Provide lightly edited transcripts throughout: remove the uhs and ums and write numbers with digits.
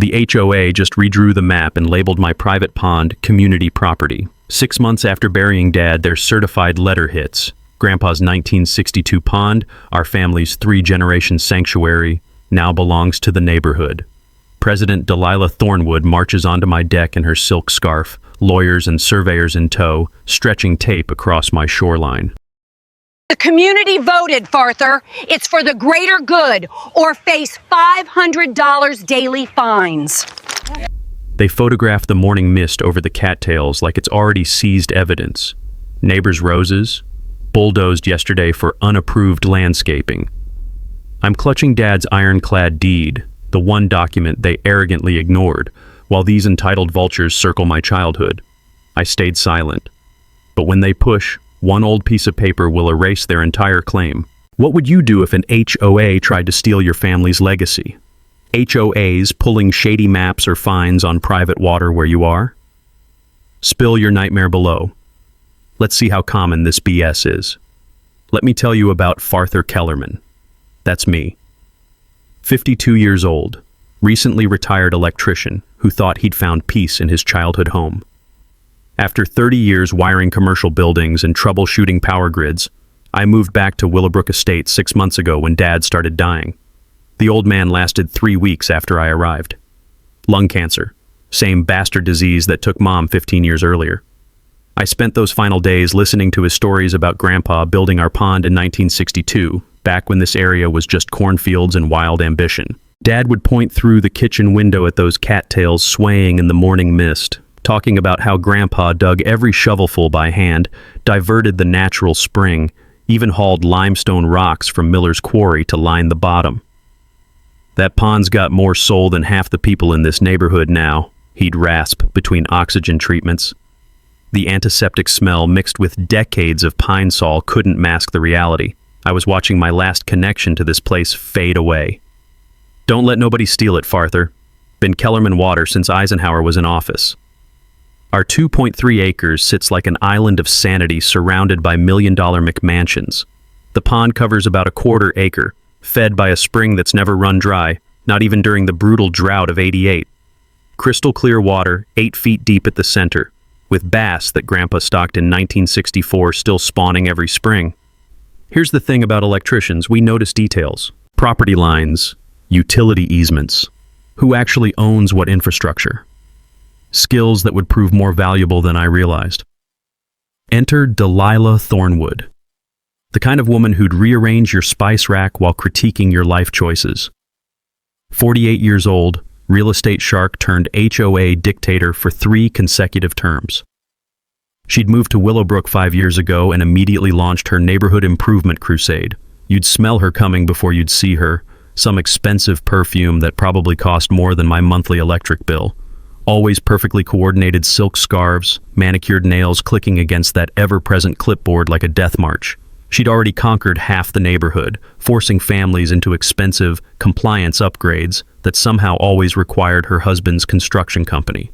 The HOA just redrew the map and labeled my private pond community property. 6 months after burying Dad, their certified letter hits. Grandpa's 1962 pond, our family's 3-generation sanctuary, now belongs to the neighborhood. President Delilah Thornwood marches onto my deck in her silk scarf, lawyers and surveyors in tow, stretching tape across my shoreline. The community voted, Farther. It's for the greater good, or face $500 daily fines. They photographed the morning mist over the cattails like it's already seized evidence. Neighbors' roses, bulldozed yesterday for unapproved landscaping. I'm clutching Dad's ironclad deed, the one document they arrogantly ignored, while these entitled vultures circle my childhood. I stayed silent. But when they push, one old piece of paper will erase their entire claim. What would you do if an HOA tried to steal your family's legacy? HOAs pulling shady maps or fines on private water where you are? Spill your nightmare below. Let's see how common this BS is. Let me tell you about Farther Kellerman. That's me. 52 years old, recently retired electrician who thought he'd found peace in his childhood home. After 30 years wiring commercial buildings and troubleshooting power grids, I moved back to Willowbrook Estate 6 months ago when Dad started dying. The old man lasted 3 weeks after I arrived. Lung cancer, same bastard disease that took Mom 15 years earlier. I spent those final days listening to his stories about Grandpa building our pond in 1962, back when this area was just cornfields and wild ambition. Dad would point through the kitchen window at those cattails swaying in the morning mist, talking about how Grandpa dug every shovelful by hand, diverted the natural spring, even hauled limestone rocks from Miller's quarry to line the bottom. That pond's got more soul than half the people in this neighborhood now, he'd rasp between oxygen treatments. The antiseptic smell mixed with decades of pine sol couldn't mask the reality. I was watching my last connection to this place fade away. Don't let nobody steal it, Farther. Been Kellerman water since Eisenhower was in office. Our 2.3 acres sits like an island of sanity surrounded by million-dollar McMansions. The pond covers about a 1/4 acre, fed by a spring that's never run dry, not even during the brutal drought of '88. Crystal clear water, 8 feet deep at the center, with bass that Grandpa stocked in 1964 still spawning every spring. Here's the thing about electricians, we notice details. Property lines, utility easements. Who actually owns what infrastructure? Skills that would prove more valuable than I realized. Enter Delilah Thornwood, the kind of woman who'd rearrange your spice rack while critiquing your life choices. 48 years old, real estate shark turned HOA dictator for 3 consecutive terms. She'd moved to Willowbrook 5 years ago and immediately launched her neighborhood improvement crusade. You'd smell her coming before you'd see her, some expensive perfume that probably cost more than my monthly electric bill. Always perfectly coordinated silk scarves, manicured nails clicking against that ever-present clipboard like a death march. She'd already conquered half the neighborhood, forcing families into expensive compliance upgrades that somehow always required her husband's construction company.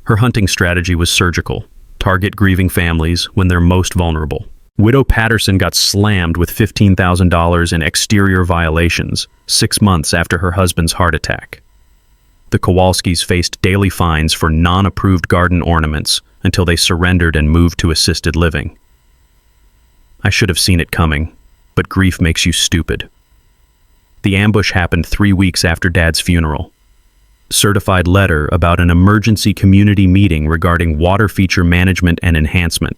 Her hunting strategy was surgical. Target grieving families when they're most vulnerable. Widow Patterson got slammed with $15,000 in exterior violations 6 months after her husband's heart attack. The Kowalskis faced daily fines for non-approved garden ornaments until they surrendered and moved to assisted living. I should have seen it coming, but grief makes you stupid. The ambush happened 3 weeks after Dad's funeral. Certified letter about an emergency community meeting regarding water feature management and enhancement.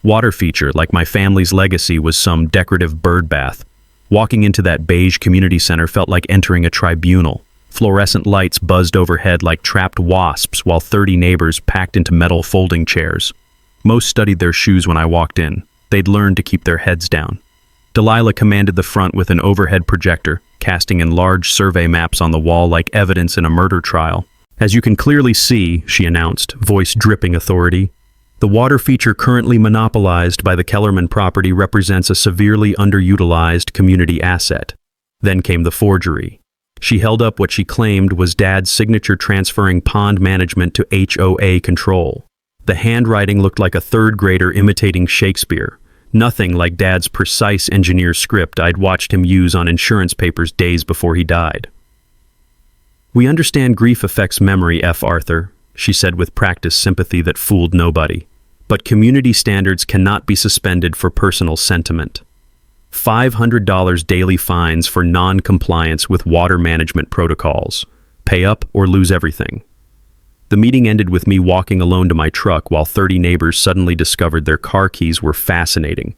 Water feature, like my family's legacy, was some decorative bird bath. Walking into that beige community center felt like entering a tribunal. Fluorescent lights buzzed overhead like trapped wasps while 30 neighbors packed into metal folding chairs. Most studied their shoes when I walked in. They'd learned to keep their heads down. Delilah commanded the front with an overhead projector, casting in large survey maps on the wall like evidence in a murder trial. As you can clearly see, she announced, voice dripping authority, the water feature currently monopolized by the Kellerman property represents a severely underutilized community asset. Then came the forgery. She held up what she claimed was Dad's signature transferring pond management to HOA control. The handwriting looked like a 3rd grader imitating Shakespeare. Nothing like Dad's precise engineer script I'd watched him use on insurance papers days before he died. "We understand grief affects memory, F. Arthur," she said with practiced sympathy that fooled nobody. "But community standards cannot be suspended for personal sentiment. $500 daily fines for non-compliance with water management protocols. Pay up or lose everything." The meeting ended with me walking alone to my truck while 30 neighbors suddenly discovered their car keys were fascinating.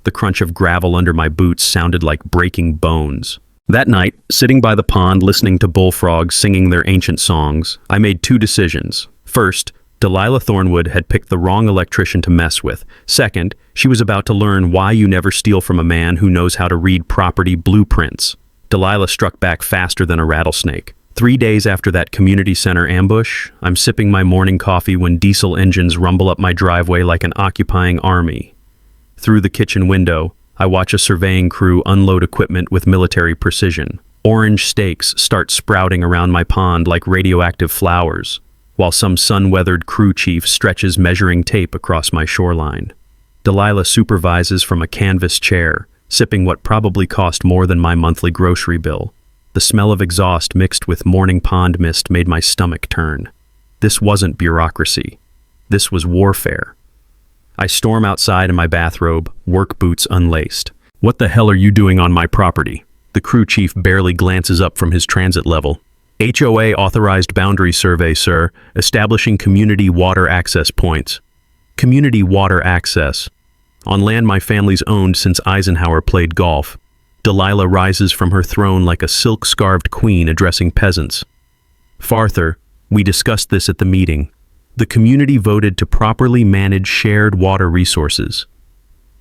The crunch of gravel under my boots sounded like breaking bones. That night, sitting by the pond listening to bullfrogs singing their ancient songs, I made two decisions. First, Delilah Thornwood had picked the wrong electrician to mess with. Second, she was about to learn why you never steal from a man who knows how to read property blueprints. Delilah struck back faster than a rattlesnake. 3 days after that community center ambush, I'm sipping my morning coffee when diesel engines rumble up my driveway like an occupying army. Through the kitchen window, I watch a surveying crew unload equipment with military precision. Orange steaks start sprouting around my pond like radioactive flowers, while some sun-weathered crew chief stretches measuring tape across my shoreline. Delilah supervises from a canvas chair, sipping what probably cost more than my monthly grocery bill. The smell of exhaust mixed with morning pond mist made my stomach turn. This wasn't bureaucracy. This was warfare. I storm outside in my bathrobe, work boots unlaced. "What the hell are you doing on my property?" The crew chief barely glances up from his transit level. "HOA authorized boundary survey, sir, establishing community water access points." Community water access. On land my family's owned since Eisenhower played golf. Delilah rises from her throne like a silk-scarved queen addressing peasants. "Farther, we discussed this at the meeting. The community voted to properly manage shared water resources."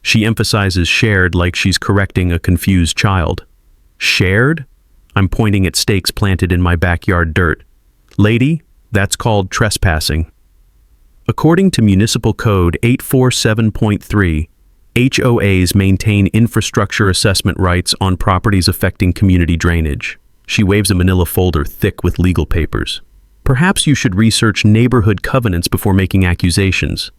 She emphasizes shared like she's correcting a confused child. "Shared?" I'm pointing at stakes planted in my backyard dirt. "Lady, that's called trespassing." According to Municipal Code 847.3, HOAs maintain infrastructure assessment rights on properties affecting community drainage. She waves a manila folder thick with legal papers. "Perhaps you should research neighborhood covenants before making accusations."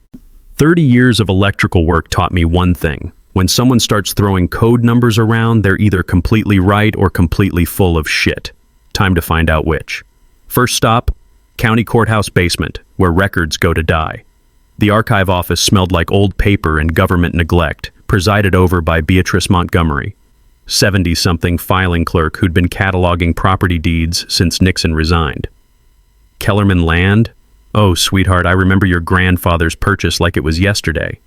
30 years of electrical work taught me one thing. When someone starts throwing code numbers around, they're either completely right or completely full of shit. Time to find out which. First stop, county courthouse basement, where records go to die. The archive office smelled like old paper and government neglect, presided over by Beatrice Montgomery, 70-something filing clerk who'd been cataloging property deeds since Nixon resigned. Kellerman Land? "Oh, sweetheart, I remember your grandfather's purchase like it was yesterday."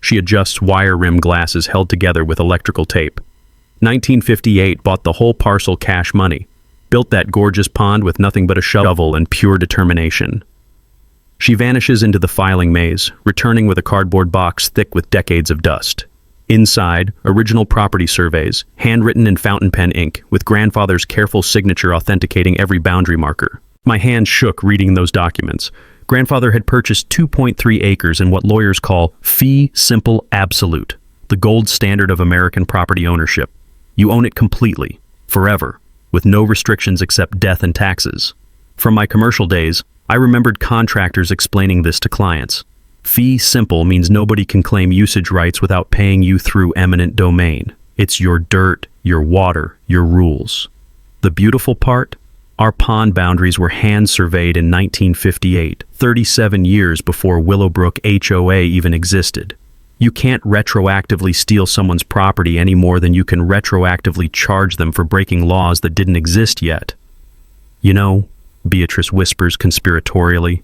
She adjusts wire rim glasses held together with electrical tape. 1958 bought the whole parcel cash money. Built that gorgeous pond with nothing but a shovel and pure determination. She vanishes into the filing maze, returning with a cardboard box thick with decades of dust. Inside, original property surveys, handwritten in fountain pen ink, with grandfather's careful signature authenticating every boundary marker. My hand shook reading those documents. Grandfather had purchased 2.3 acres in what lawyers call fee simple absolute, the gold standard of American property ownership. You own it completely, forever, with no restrictions except death and taxes. From my commercial days, I remembered contractors explaining this to clients. Fee simple means nobody can claim usage rights without paying you through eminent domain. It's your dirt, your water, your rules. The beautiful part? Our pond boundaries were hand-surveyed in 1958, 37 years before Willowbrook HOA even existed. You can't retroactively steal someone's property any more than you can retroactively charge them for breaking laws that didn't exist yet. "You know," Beatrice whispers conspiratorially,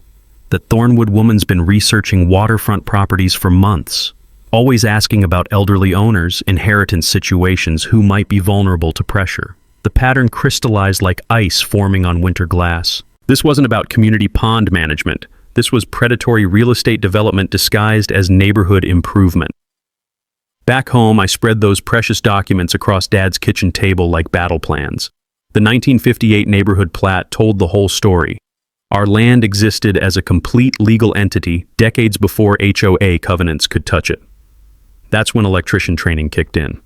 "that Thornwood woman's been researching waterfront properties for months, always asking about elderly owners, inheritance situations, who might be vulnerable to pressure." The pattern crystallized like ice forming on winter glass. This wasn't about community pond management. This was predatory real estate development disguised as neighborhood improvement. Back home, I spread those precious documents across Dad's kitchen table like battle plans. The 1958 neighborhood plat told the whole story. Our land existed as a complete legal entity decades before HOA covenants could touch it. That's when electrician training kicked in.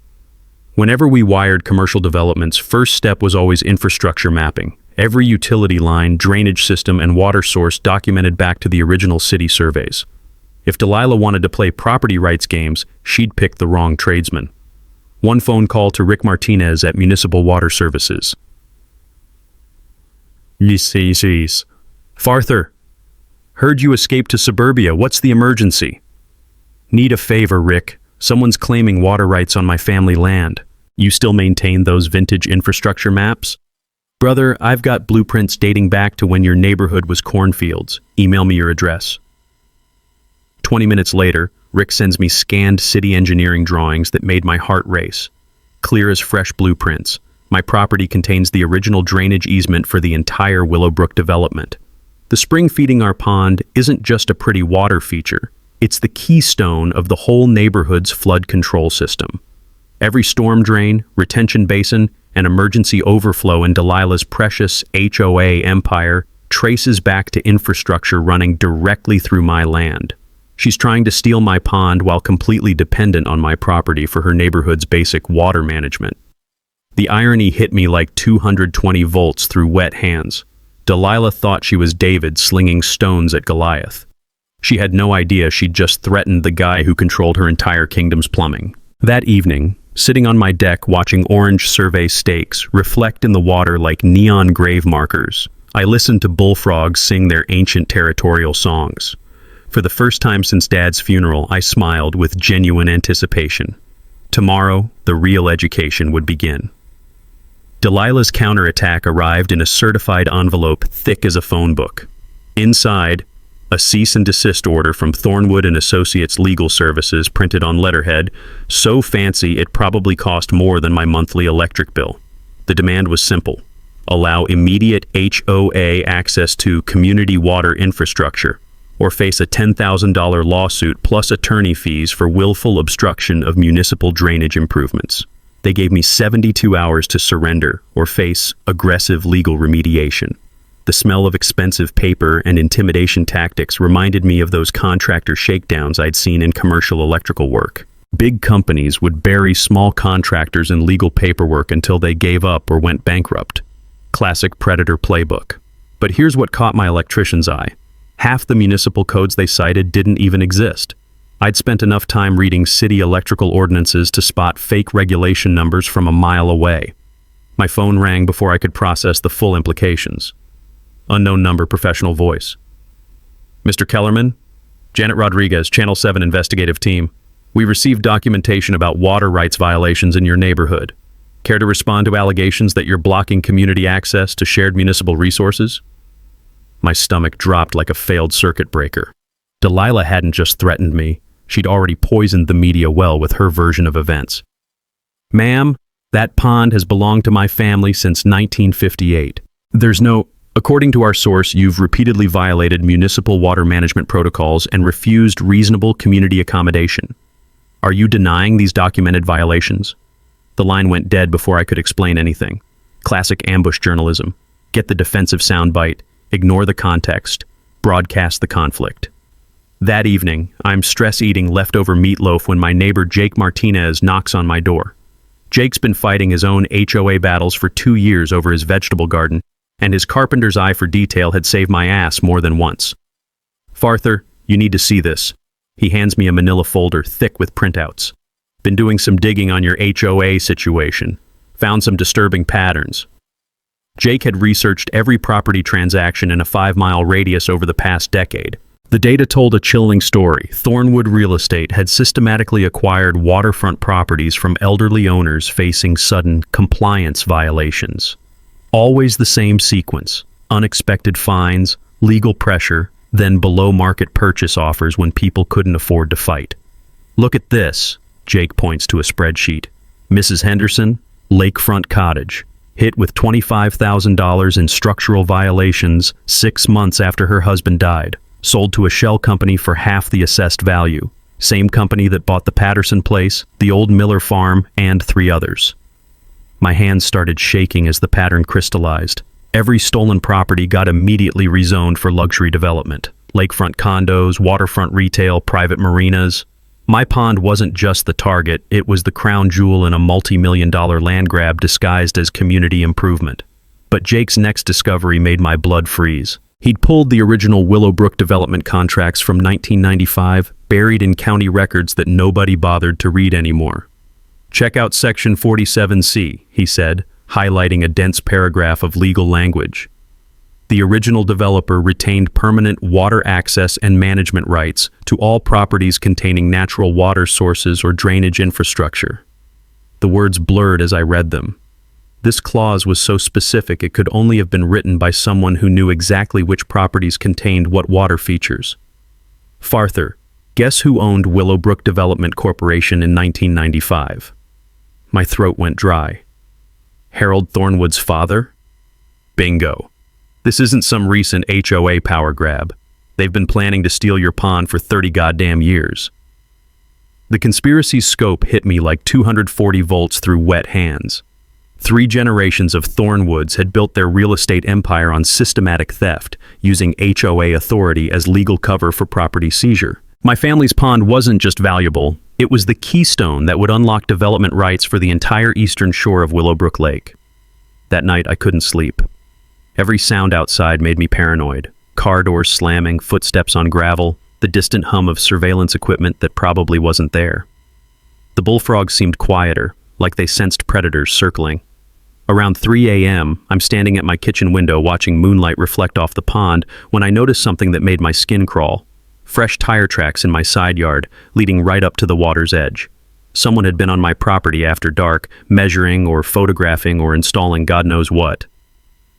Whenever we wired commercial developments, first step was always infrastructure mapping. Every utility line, drainage system, and water source documented back to the original city surveys. If Delilah wanted to play property rights games, she'd pick the wrong tradesman. One phone call to Rick Martinez at Municipal Water Services. Yes. Farther, heard you escaped to suburbia. What's the emergency? Need a favor, Rick. Someone's claiming water rights on my family land. You still maintain those vintage infrastructure maps? Brother, I've got blueprints dating back to when your neighborhood was cornfields. Email me your address. 20 minutes later, Rick sends me scanned city engineering drawings that made my heart race. Clear as fresh blueprints, my property contains the original drainage easement for the entire Willowbrook development. The spring feeding our pond isn't just a pretty water feature. It's the keystone of the whole neighborhood's flood control system. Every storm drain, retention basin, and emergency overflow in Delilah's precious HOA empire traces back to infrastructure running directly through my land. She's trying to steal my pond while completely dependent on my property for her neighborhood's basic water management. The irony hit me like 220 volts through wet hands. Delilah thought she was David slinging stones at Goliath. She had no idea she'd just threatened the guy who controlled her entire kingdom's plumbing. That evening, sitting on my deck watching orange survey stakes reflect in the water like neon grave markers, I listened to bullfrogs sing their ancient territorial songs. For the first time since Dad's funeral, I smiled with genuine anticipation. Tomorrow, the real education would begin. Delilah's counterattack arrived in a certified envelope thick as a phone book. Inside, a cease and desist order from Thornwood and Associates Legal Services printed on letterhead, so fancy it probably cost more than my monthly electric bill. The demand was simple: allow immediate HOA access to community water infrastructure, or face a $10,000 lawsuit plus attorney fees for willful obstruction of municipal drainage improvements. They gave me 72 hours to surrender or face aggressive legal remediation. The smell of expensive paper and intimidation tactics reminded me of those contractor shakedowns I'd seen in commercial electrical work. Big companies would bury small contractors in legal paperwork until they gave up or went bankrupt. Classic predator playbook. But here's what caught my electrician's eye. Half the municipal codes they cited didn't even exist. I'd spent enough time reading city electrical ordinances to spot fake regulation numbers from a mile away. My phone rang before I could process the full implications. Unknown number, professional voice. Mr. Kellerman? Janet Rodriguez, Channel 7 investigative team. We received documentation about water rights violations in your neighborhood. Care to respond to allegations that you're blocking community access to shared municipal resources? My stomach dropped like a failed circuit breaker. Delilah hadn't just threatened me. She'd already poisoned the media well with her version of events. Ma'am, that pond has belonged to my family since 1958. According to our source, you've repeatedly violated municipal water management protocols and refused reasonable community accommodation. Are you denying these documented violations? The line went dead before I could explain anything. Classic ambush journalism. Get the defensive soundbite, ignore the context, broadcast the conflict. That evening, I'm stress-eating leftover meatloaf when my neighbor Jake Martinez knocks on my door. Jake's been fighting his own HOA battles for 2 years over his vegetable garden, and his carpenter's eye for detail had saved my ass more than once. Farther, you need to see this. He hands me a manila folder thick with printouts. Been doing some digging on your HOA situation. Found some disturbing patterns. Jake had researched every property transaction in a 5-mile radius over the past decade. The data told a chilling story. Thornwood Real Estate had systematically acquired waterfront properties from elderly owners facing sudden compliance violations. Always the same sequence: unexpected fines, legal pressure, then below-market purchase offers when people couldn't afford to fight. Look at this, Jake points to a spreadsheet. Mrs. Henderson, Lakefront Cottage, hit with $25,000 in structural violations 6 months after her husband died. Sold to a shell company for half the assessed value. Same company that bought the Patterson place, the old Miller farm, and 3 others. My hands started shaking as the pattern crystallized. Every stolen property got immediately rezoned for luxury development. Lakefront condos, waterfront retail, private marinas. My pond wasn't just the target, it was the crown jewel in a multi-million-dollar land grab disguised as community improvement. But Jake's next discovery made my blood freeze. He'd pulled the original Willowbrook development contracts from 1995, buried in county records that nobody bothered to read anymore. Check out Section 47C, he said, highlighting a dense paragraph of legal language. The original developer retained permanent water access and management rights to all properties containing natural water sources or drainage infrastructure. The words blurred as I read them. This clause was so specific it could only have been written by someone who knew exactly which properties contained what water features. Farther, guess who owned Willowbrook Development Corporation in 1995? My throat went dry. Harold Thornwood's father? Bingo. This isn't some recent HOA power grab. They've been planning to steal your pond for 30 goddamn years. The conspiracy's scope hit me like 240 volts through wet hands. 3 generations of Thornwoods had built their real estate empire on systematic theft, using HOA authority as legal cover for property seizure. My family's pond wasn't just valuable, it was the keystone that would unlock development rights for the entire eastern shore of Willowbrook Lake. That night I couldn't sleep. Every sound outside made me paranoid. Car doors slamming, footsteps on gravel, the distant hum of surveillance equipment that probably wasn't there. The bullfrogs seemed quieter, like they sensed predators circling. Around 3 a.m., I'm standing at my kitchen window watching moonlight reflect off the pond when I noticed something that made my skin crawl. Fresh tire tracks in my side yard, leading right up to the water's edge. Someone had been on my property after dark, measuring or photographing or installing God knows what.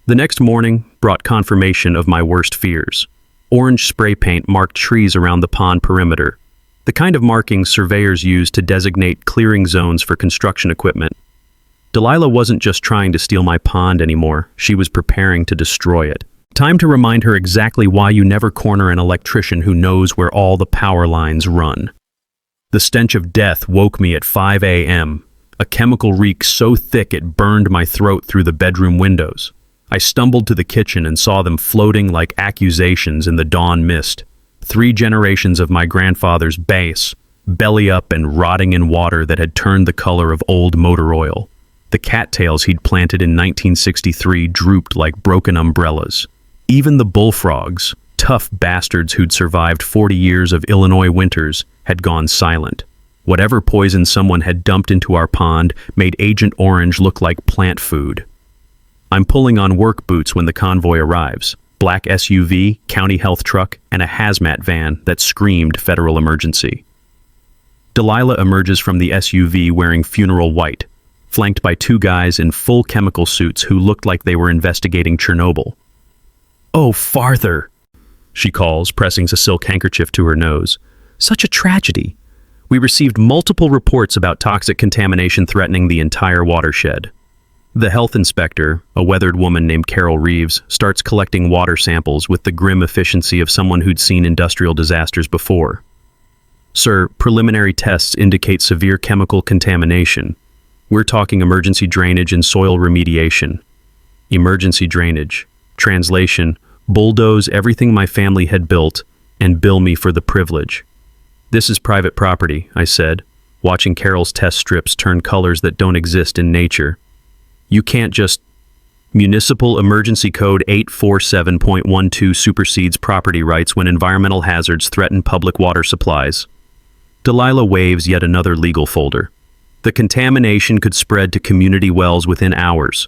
The next morning brought confirmation of my worst fears. Orange spray paint marked trees around the pond perimeter, the kind of markings surveyors use to designate clearing zones for construction equipment. Delilah wasn't just trying to steal my pond anymore, she was preparing to destroy it. Time to remind her exactly why you never corner an electrician who knows where all the power lines run. The stench of death woke me at 5 a.m., a chemical reek so thick it burned my throat through the bedroom windows. I stumbled to the kitchen and saw them floating like accusations in the dawn mist. 3 generations of my grandfather's base, belly up and rotting in water that had turned the color of old motor oil. The cattails he'd planted in 1963 drooped like broken umbrellas. Even the bullfrogs, tough bastards who'd survived 40 years of Illinois winters, had gone silent. Whatever poison someone had dumped into our pond made Agent Orange look like plant food. I'm pulling on work boots when the convoy arrives. Black SUV, county health truck, and a hazmat van that screamed federal emergency. Delilah emerges from the SUV wearing funeral white, flanked by 2 guys in full chemical suits who looked like they were investigating Chernobyl. "Oh, farther," she calls, pressing a silk handkerchief to her nose. "Such a tragedy. We received multiple reports about toxic contamination threatening the entire watershed." The health inspector, a weathered woman named Carol Reeves, starts collecting water samples with the grim efficiency of someone who'd seen industrial disasters before. "Sir, preliminary tests indicate severe chemical contamination. We're talking emergency drainage and soil remediation." Emergency drainage. Translation: bulldoze everything my family had built and bill me for the privilege. "This is private property," I said, watching Carol's test strips turn colors that don't exist in nature. "You can't just..." Municipal Emergency Code 847.12 supersedes property rights when environmental hazards threaten public water supplies. Delilah waves yet another legal folder. The contamination could spread to community wells within hours.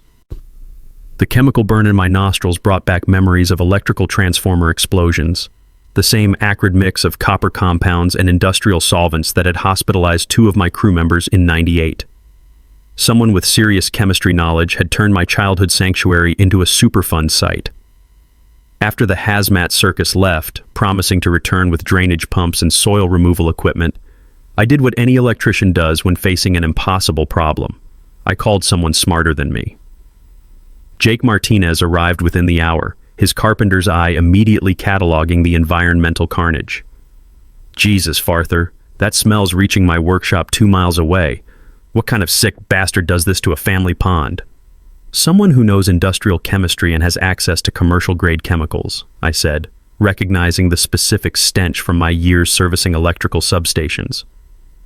The chemical burn in my nostrils brought back memories of electrical transformer explosions, the same acrid mix of copper compounds and industrial solvents that had hospitalized 2 of my crew members in '98. Someone with serious chemistry knowledge had turned my childhood sanctuary into a Superfund site. After the hazmat circus left, promising to return with drainage pumps and soil removal equipment, I did what any electrician does when facing an impossible problem. I called someone smarter than me. Jake Martinez arrived within the hour, his carpenter's eye immediately cataloging the environmental carnage. "Jesus, Farther, that smell's reaching my workshop 2 miles away. What kind of sick bastard does this to a family pond?" "Someone who knows industrial chemistry and has access to commercial-grade chemicals," I said, recognizing the specific stench from my years servicing electrical substations.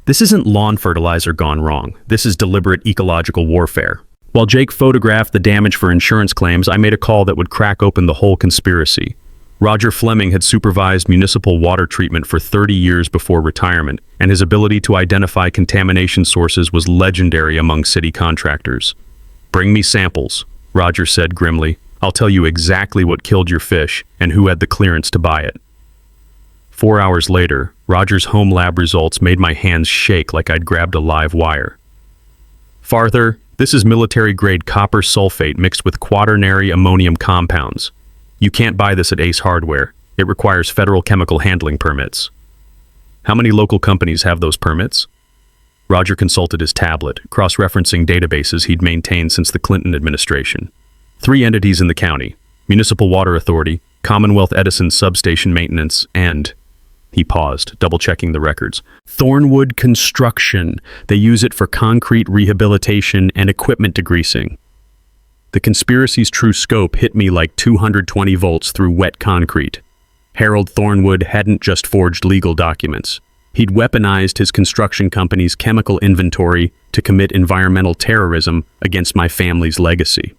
"This isn't lawn fertilizer gone wrong. This is deliberate ecological warfare." While Jake photographed the damage for insurance claims, I made a call that would crack open the whole conspiracy. Roger Fleming had supervised municipal water treatment for 30 years before retirement, and his ability to identify contamination sources was legendary among city contractors. "Bring me samples," Roger said grimly. I'll tell you exactly what killed your fish and who had the clearance to buy it." 4 hours later, Roger's home lab results made my hands shake like I'd grabbed a live wire. "Farther, this is military-grade copper sulfate mixed with quaternary ammonium compounds. You can't buy this at Ace Hardware. It requires federal chemical handling permits." "How many local companies have those permits?" Roger consulted his tablet, cross-referencing databases he'd maintained since the Clinton administration. 3 entities in the county: Municipal Water Authority, Commonwealth Edison Substation Maintenance, and... He paused, double-checking the records. "Thornwood Construction. They use it for concrete rehabilitation and equipment degreasing." The conspiracy's true scope hit me like 220 volts through wet concrete. Harold Thornwood hadn't just forged legal documents. He'd weaponized his construction company's chemical inventory to commit environmental terrorism against my family's legacy.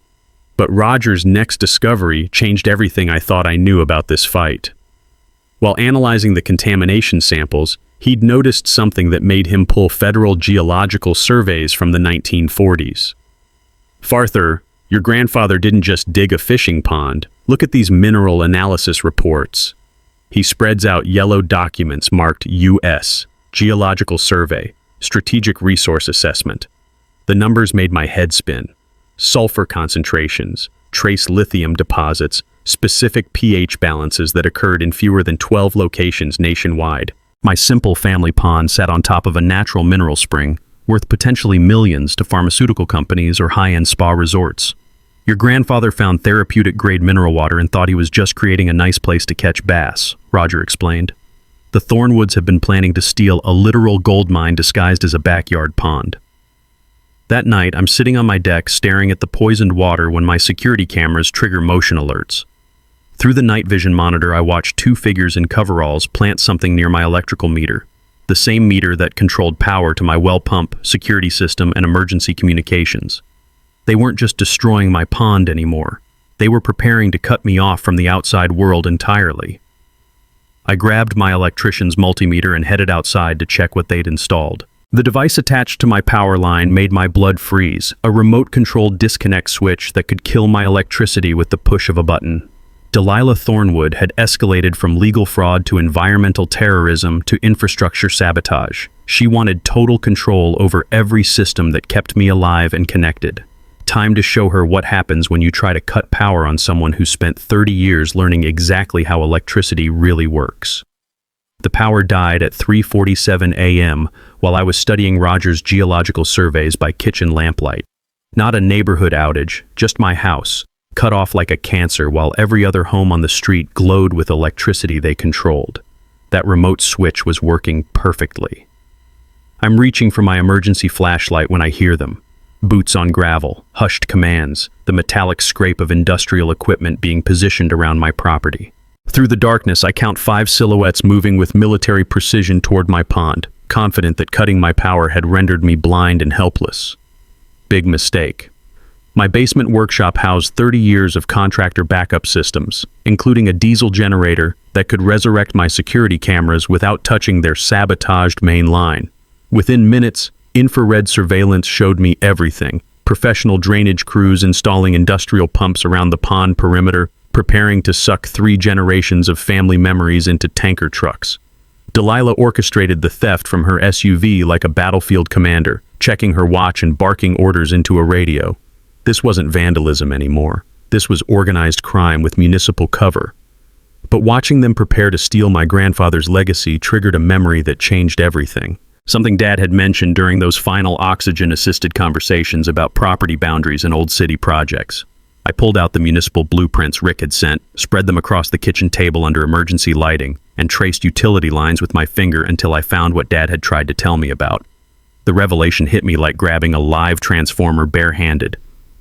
But Roger's next discovery changed everything I thought I knew about this fight. While analyzing the contamination samples, he'd noticed something that made him pull federal geological surveys from the 1940s. "Farther, your grandfather didn't just dig a fishing pond. Look at these mineral analysis reports." He spreads out yellow documents marked U.S., Geological Survey, Strategic Resource Assessment. The numbers made my head spin. Sulfur concentrations, trace lithium deposits, specific pH balances that occurred in fewer than 12 locations nationwide. My simple family pond sat on top of a natural mineral spring, worth potentially millions to pharmaceutical companies or high-end spa resorts. "Your grandfather found therapeutic-grade mineral water and thought he was just creating a nice place to catch bass," Roger explained. "The Thornwoods have been planning to steal a literal gold mine disguised as a backyard pond." That night, I'm sitting on my deck staring at the poisoned water when my security cameras trigger motion alerts. Through the night vision monitor, I watch 2 figures in coveralls plant something near my electrical meter, the same meter that controlled power to my well pump, security system, and emergency communications. They weren't just destroying my pond anymore. They were preparing to cut me off from the outside world entirely. I grabbed my electrician's multimeter and headed outside to check what they'd installed. The device attached to my power line made my blood freeze, a remote-controlled disconnect switch that could kill my electricity with the push of a button. Delilah Thornwood had escalated from legal fraud to environmental terrorism to infrastructure sabotage. She wanted total control over every system that kept me alive and connected. Time to show her what happens when you try to cut power on someone who spent 30 years learning exactly how electricity really works. The power died at 3:47 a.m. while I was studying Roger's geological surveys by kitchen lamplight. Not a neighborhood outage, just my house, cut off like a cancer while every other home on the street glowed with electricity they controlled. That remote switch was working perfectly. I'm reaching for my emergency flashlight when I hear them. Boots on gravel, hushed commands, the metallic scrape of industrial equipment being positioned around my property. Through the darkness, I count 5 silhouettes moving with military precision toward my pond, confident that cutting my power had rendered me blind and helpless. Big mistake. My basement workshop housed 30 years of contractor backup systems, including a diesel generator that could resurrect my security cameras without touching their sabotaged main line. Within minutes, infrared surveillance showed me everything. Professional drainage crews installing industrial pumps around the pond perimeter, preparing to suck 3 generations of family memories into tanker trucks. Delilah orchestrated the theft from her SUV like a battlefield commander, checking her watch and barking orders into a radio. This wasn't vandalism anymore. This was organized crime with municipal cover. But watching them prepare to steal my grandfather's legacy triggered a memory that changed everything. Something Dad had mentioned during those final oxygen-assisted conversations about property boundaries and old city projects. I pulled out the municipal blueprints Rick had sent, spread them across the kitchen table under emergency lighting, and traced utility lines with my finger until I found what Dad had tried to tell me about. The revelation hit me like grabbing a live transformer barehanded.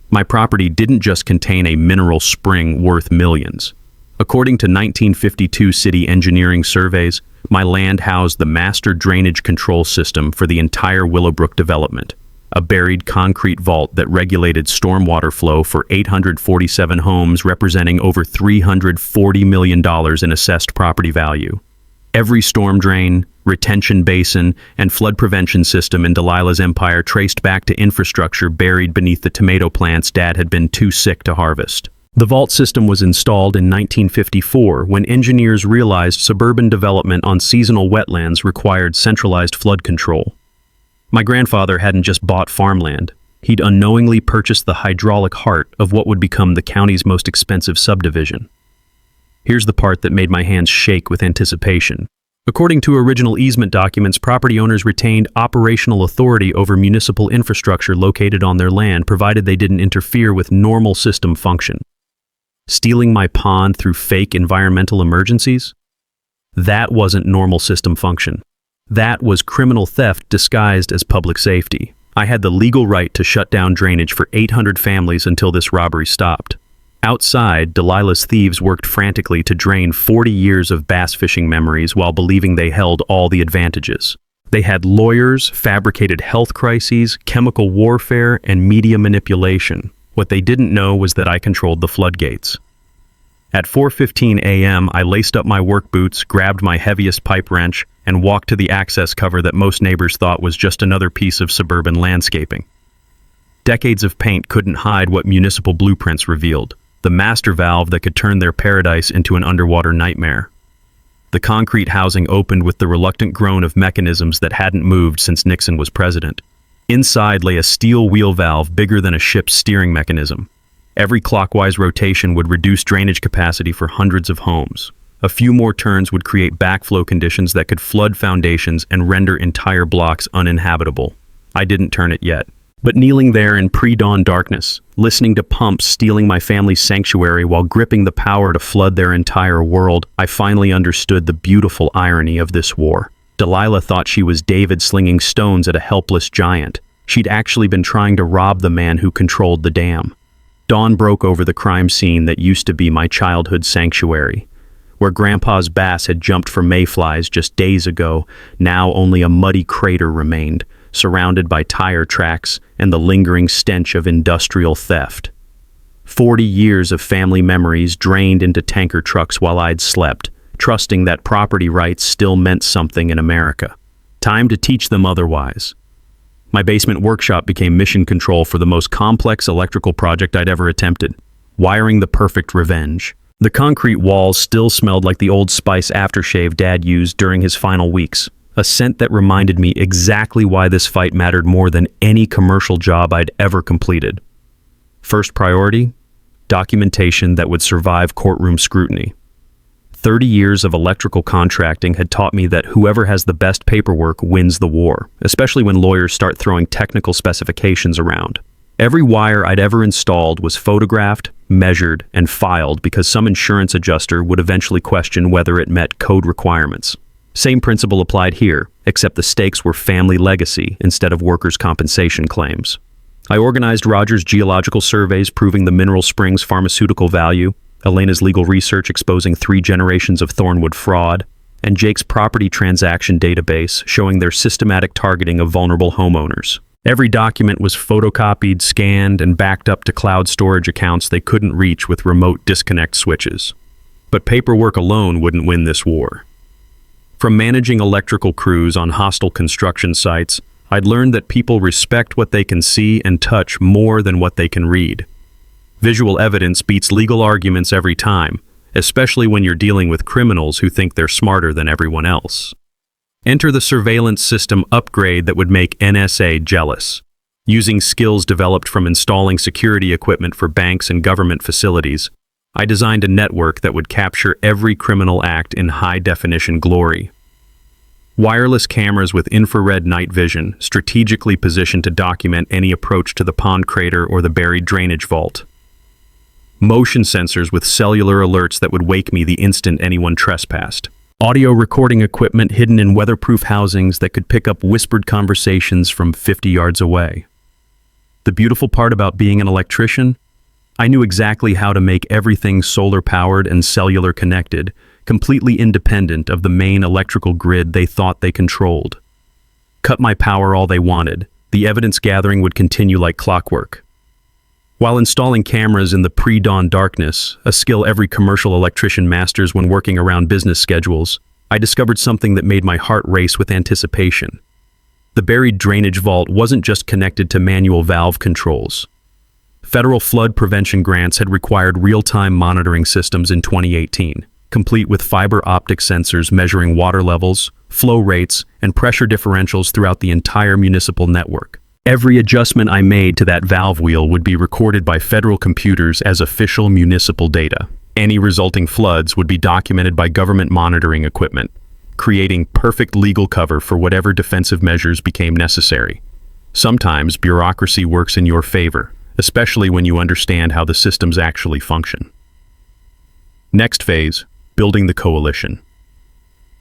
My property didn't just contain a mineral spring worth millions. According to 1952 city engineering surveys, my land housed the master drainage control system for the entire Willowbrook development, a buried concrete vault that regulated stormwater flow for 847 homes representing over $340 million in assessed property value. Every storm drain, retention basin, and flood prevention system in Delilah's empire traced back to infrastructure buried beneath the tomato plants Dad had been too sick to harvest. The vault system was installed in 1954 when engineers realized suburban development on seasonal wetlands required centralized flood control. My grandfather hadn't just bought farmland. He'd unknowingly purchased the hydraulic heart of what would become the county's most expensive subdivision. Here's the part that made my hands shake with anticipation. According to original easement documents, property owners retained operational authority over municipal infrastructure located on their land, provided they didn't interfere with normal system function. Stealing my pond through fake environmental emergencies? That wasn't normal system function. That was criminal theft disguised as public safety. I had the legal right to shut down drainage for 800 families until this robbery stopped. Outside, Delilah's thieves worked frantically to drain 40 years of bass fishing memories while believing they held all the advantages. They had lawyers, fabricated health crises, chemical warfare, and media manipulation. What they didn't know was that I controlled the floodgates. At 4:15 a.m., I laced up my work boots, grabbed my heaviest pipe wrench, and walked to the access cover that most neighbors thought was just another piece of suburban landscaping. Decades of paint couldn't hide what municipal blueprints revealed, the master valve that could turn their paradise into an underwater nightmare. The concrete housing opened with the reluctant groan of mechanisms that hadn't moved since Nixon was president. Inside lay a steel wheel valve bigger than a ship's steering mechanism. Every clockwise rotation would reduce drainage capacity for hundreds of homes. A few more turns would create backflow conditions that could flood foundations and render entire blocks uninhabitable. I didn't turn it yet. But kneeling there in pre-dawn darkness, listening to pumps stealing my family's sanctuary while gripping the power to flood their entire world, I finally understood the beautiful irony of this war. Delilah thought she was David slinging stones at a helpless giant. She'd actually been trying to rob the man who controlled the dam. Dawn broke over the crime scene that used to be my childhood sanctuary. Where Grandpa's bass had jumped for mayflies just days ago, now only a muddy crater remained, surrounded by tire tracks and the lingering stench of industrial theft. 40 years of family memories drained into tanker trucks while I'd slept, trusting that property rights still meant something in America. Time to teach them otherwise. My basement workshop became mission control for the most complex electrical project I'd ever attempted, wiring the perfect revenge. The concrete walls still smelled like the Old Spice aftershave Dad used during his final weeks, a scent that reminded me exactly why this fight mattered more than any commercial job I'd ever completed. First priority, documentation that would survive courtroom scrutiny. 30 years of electrical contracting had taught me that whoever has the best paperwork wins the war, especially when lawyers start throwing technical specifications around. Every wire I'd ever installed was photographed, measured, and filed because some insurance adjuster would eventually question whether it met code requirements. Same principle applied here, except the stakes were family legacy instead of workers' compensation claims. I organized Roger's geological surveys proving the mineral springs' pharmaceutical value, Elena's legal research exposing 3 generations of Thornwood fraud, and Jake's property transaction database showing their systematic targeting of vulnerable homeowners. Every document was photocopied, scanned, and backed up to cloud storage accounts they couldn't reach with remote disconnect switches. But paperwork alone wouldn't win this war. From managing electrical crews on hostile construction sites, I'd learned that people respect what they can see and touch more than what they can read. Visual evidence beats legal arguments every time, especially when you're dealing with criminals who think they're smarter than everyone else. Enter the surveillance system upgrade that would make NSA jealous. Using skills developed from installing security equipment for banks and government facilities, I designed a network that would capture every criminal act in high-definition glory. Wireless cameras with infrared night vision, strategically positioned to document any approach to the pond crater or the buried drainage vault. Motion sensors with cellular alerts that would wake me the instant anyone trespassed. Audio recording equipment hidden in weatherproof housings that could pick up whispered conversations from 50 yards away. The beautiful part about being an electrician? I knew exactly how to make everything solar-powered and cellular connected, completely independent of the main electrical grid they thought they controlled. Cut my power all they wanted, the evidence gathering would continue like clockwork. While installing cameras in the pre-dawn darkness, a skill every commercial electrician masters when working around business schedules, I discovered something that made my heart race with anticipation. The buried drainage vault wasn't just connected to manual valve controls. Federal flood prevention grants had required real-time monitoring systems in 2018, complete with fiber optic sensors measuring water levels, flow rates, and pressure differentials throughout the entire municipal network. Every adjustment I made to that valve wheel would be recorded by federal computers as official municipal data. Any resulting floods would be documented by government monitoring equipment, creating perfect legal cover for whatever defensive measures became necessary. Sometimes bureaucracy works in your favor, especially when you understand how the systems actually function. Next phase, building the coalition.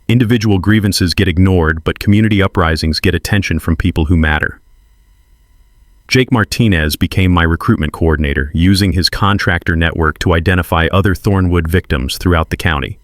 Individual grievances get ignored, but community uprisings get attention from people who matter. Jake Martinez became my recruitment coordinator, using his contractor network to identify other Thornwood victims throughout the county.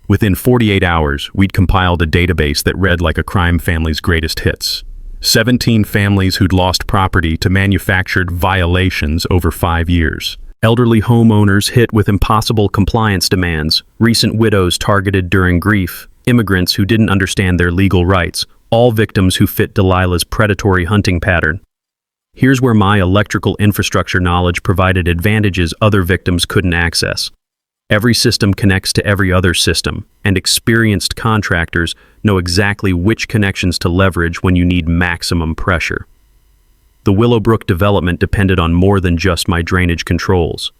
Within 48 hours, we'd compiled a database that read like a crime family's greatest hits. 17 families who'd lost property to manufactured violations over 5 years. Elderly homeowners hit with impossible compliance demands, recent widows targeted during grief, immigrants who didn't understand their legal rights, all victims who fit Delilah's predatory hunting pattern. Here's where my electrical infrastructure knowledge provided advantages other victims couldn't access. Every system connects to every other system, and experienced contractors know exactly which connections to leverage when you need maximum pressure. The Willowbrook development depended on more than just my drainage controls.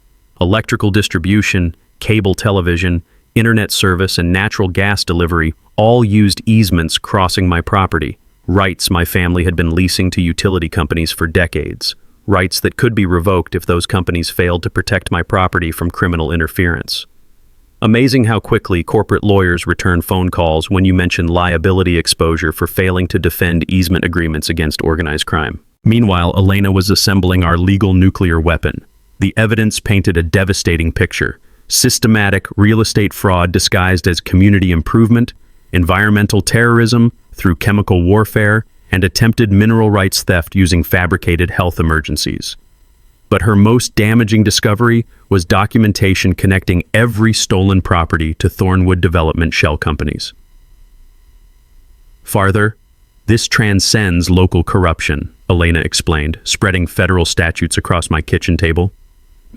Electrical distribution, cable television, internet service, and natural gas delivery all used easements crossing my property, rights my family had been leasing to utility companies for decades, rights that could be revoked if those companies failed to protect my property from criminal interference. Amazing how quickly corporate lawyers return phone calls when you mention liability exposure for failing to defend easement agreements against organized crime. Meanwhile, Elena was assembling our legal nuclear weapon. The evidence painted a devastating picture: systematic real estate fraud disguised as community improvement, environmental terrorism through chemical warfare, and attempted mineral rights theft using fabricated health emergencies. But her most damaging discovery was documentation connecting every stolen property to Thornwood Development shell companies. Farther, this transcends local corruption, Elena explained, spreading federal statutes across my kitchen table.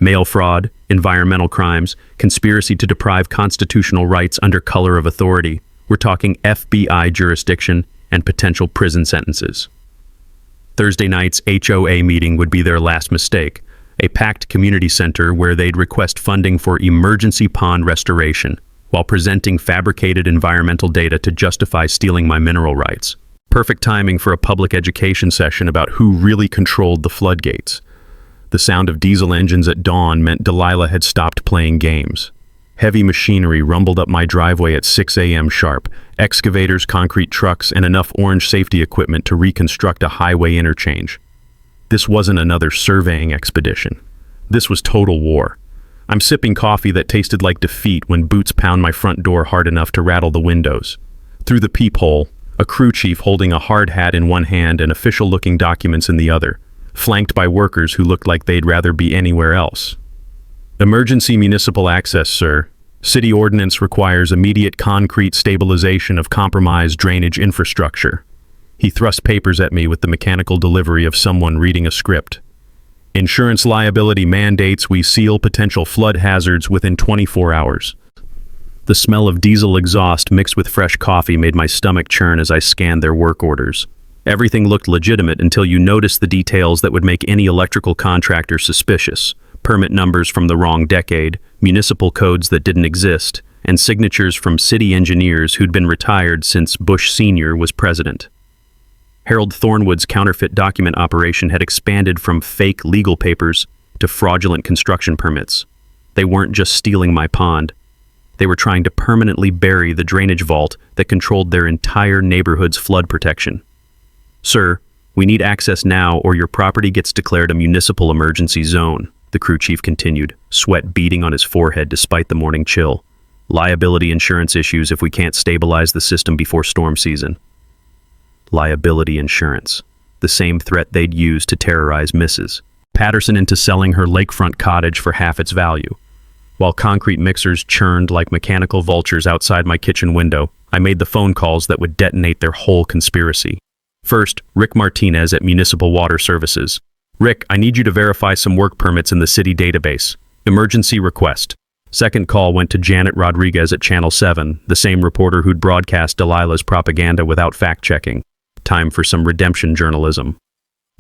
Mail fraud, environmental crimes, conspiracy to deprive constitutional rights under color of authority. We're talking FBI jurisdiction and potential prison sentences. Thursday night's HOA meeting would be their last mistake, a packed community center where they'd request funding for emergency pond restoration while presenting fabricated environmental data to justify stealing my mineral rights. Perfect timing for a public education session about who really controlled the floodgates. The sound of diesel engines at dawn meant Delilah had stopped playing games. Heavy machinery rumbled up my driveway at 6 a.m. sharp, excavators, concrete trucks, and enough orange safety equipment to reconstruct a highway interchange. This wasn't another surveying expedition. This was total war. I'm sipping coffee that tasted like defeat when boots pound my front door hard enough to rattle the windows. Through the peephole, a crew chief holding a hard hat in one hand and official-looking documents in the other, flanked by workers who looked like they'd rather be anywhere else. Emergency municipal access, sir. City ordinance requires immediate concrete stabilization of compromised drainage infrastructure. He thrust papers at me with the mechanical delivery of someone reading a script. Insurance liability mandates we seal potential flood hazards within 24 hours. The smell of diesel exhaust mixed with fresh coffee made my stomach churn as I scanned their work orders. Everything looked legitimate until you noticed the details that would make any electrical contractor suspicious. Permit numbers from the wrong decade, municipal codes that didn't exist, and signatures from city engineers who'd been retired since Bush Sr. was president. Harold Thornwood's counterfeit document operation had expanded from fake legal papers to fraudulent construction permits. They weren't just stealing my pond. They were trying to permanently bury the drainage vault that controlled their entire neighborhood's flood protection. Sir, we need access now or your property gets declared a municipal emergency zone, the crew chief continued, sweat beading on his forehead despite the morning chill. Liability insurance issues if we can't stabilize the system before storm season. Liability insurance, the same threat they'd used to terrorize Mrs. Patterson into selling her lakefront cottage for half its value. While concrete mixers churned like mechanical vultures outside my kitchen window, I made the phone calls that would detonate their whole conspiracy. First, Rick Martinez at Municipal Water Services. Rick, I need you to verify some work permits in the city database. Emergency request. Second call went to Janet Rodriguez at Channel 7, the same reporter who'd broadcast Delilah's propaganda without fact-checking. Time for some redemption journalism.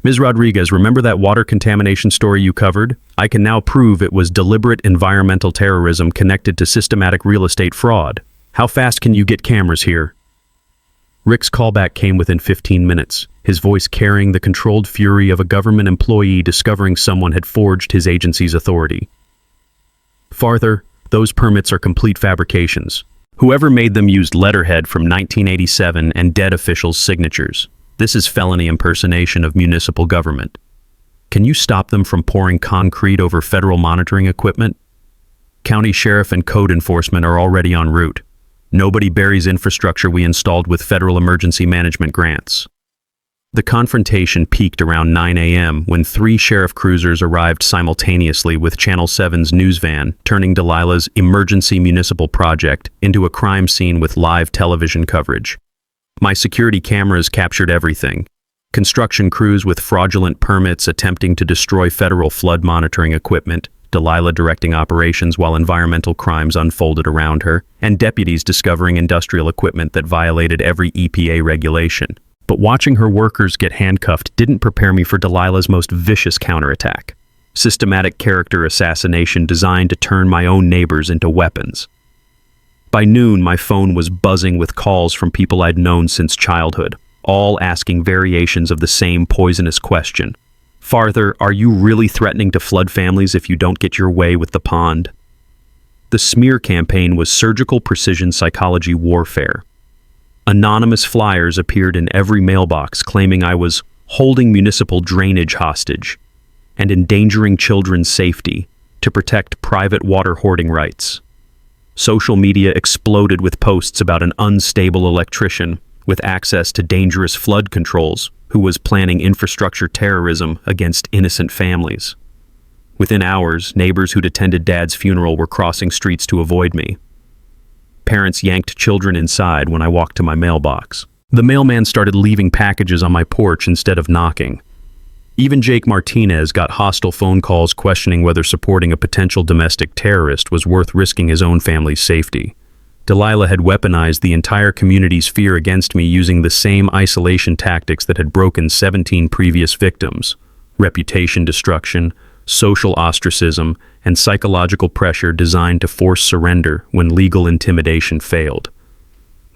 Ms. Rodriguez, remember that water contamination story you covered? I can now prove it was deliberate environmental terrorism connected to systematic real estate fraud. How fast can you get cameras here? Rick's callback came within 15 minutes, his voice carrying the controlled fury of a government employee discovering someone had forged his agency's authority. Farther, those permits are complete fabrications. Whoever made them used letterhead from 1987 and dead officials' signatures. This is felony impersonation of municipal government. Can you stop them from pouring concrete over federal monitoring equipment? County sheriff and code enforcement are already en route. Nobody buries infrastructure we installed with federal emergency management grants. The confrontation peaked around 9 a.m. when 3 sheriff cruisers arrived simultaneously with Channel 7's news van, turning Delilah's emergency municipal project into a crime scene with live television coverage. My security cameras captured everything. Construction crews with fraudulent permits attempting to destroy federal flood monitoring equipment, Delilah directing operations while environmental crimes unfolded around her, and deputies discovering industrial equipment that violated every EPA regulation. But watching her workers get handcuffed didn't prepare me for Delilah's most vicious counterattack. Systematic character assassination designed to turn my own neighbors into weapons. By noon, my phone was buzzing with calls from people I'd known since childhood, all asking variations of the same poisonous question. Farther, are you really threatening to flood families if you don't get your way with the pond? The smear campaign was surgical precision psychology warfare. Anonymous flyers appeared in every mailbox claiming I was holding municipal drainage hostage and endangering children's safety to protect private water hoarding rights. Social media exploded with posts about an unstable electrician with access to dangerous flood controls who was planning infrastructure terrorism against innocent families. Within hours, neighbors who'd attended Dad's funeral were crossing streets to avoid me. Parents yanked children inside when I walked to my mailbox. The mailman started leaving packages on my porch instead of knocking. Even Jake Martinez got hostile phone calls questioning whether supporting a potential domestic terrorist was worth risking his own family's safety. Delilah had weaponized the entire community's fear against me using the same isolation tactics that had broken 17 previous victims: reputation destruction, social ostracism, and psychological pressure designed to force surrender when legal intimidation failed.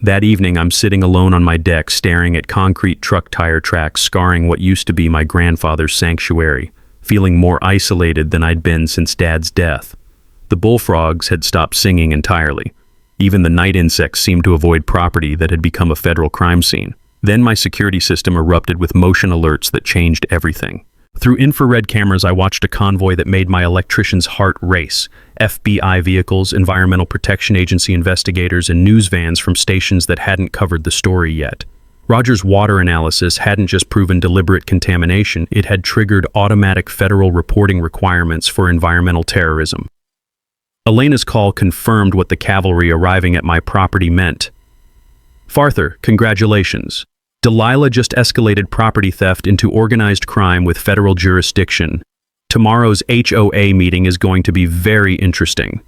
That evening, I'm sitting alone on my deck staring at concrete truck tire tracks scarring what used to be my grandfather's sanctuary, feeling more isolated than I'd been since Dad's death. The bullfrogs had stopped singing entirely. Even the night insects seemed to avoid property that had become a federal crime scene. Then my security system erupted with motion alerts that changed everything. Through infrared cameras, I watched a convoy that made my electrician's heart race. FBI vehicles, Environmental Protection Agency investigators, and news vans from stations that hadn't covered the story yet. Roger's water analysis hadn't just proven deliberate contamination, it had triggered automatic federal reporting requirements for environmental terrorism. Elena's call confirmed what the cavalry arriving at my property meant. Farther, congratulations. Delilah just escalated property theft into organized crime with federal jurisdiction. Tomorrow's HOA meeting is going to be very interesting.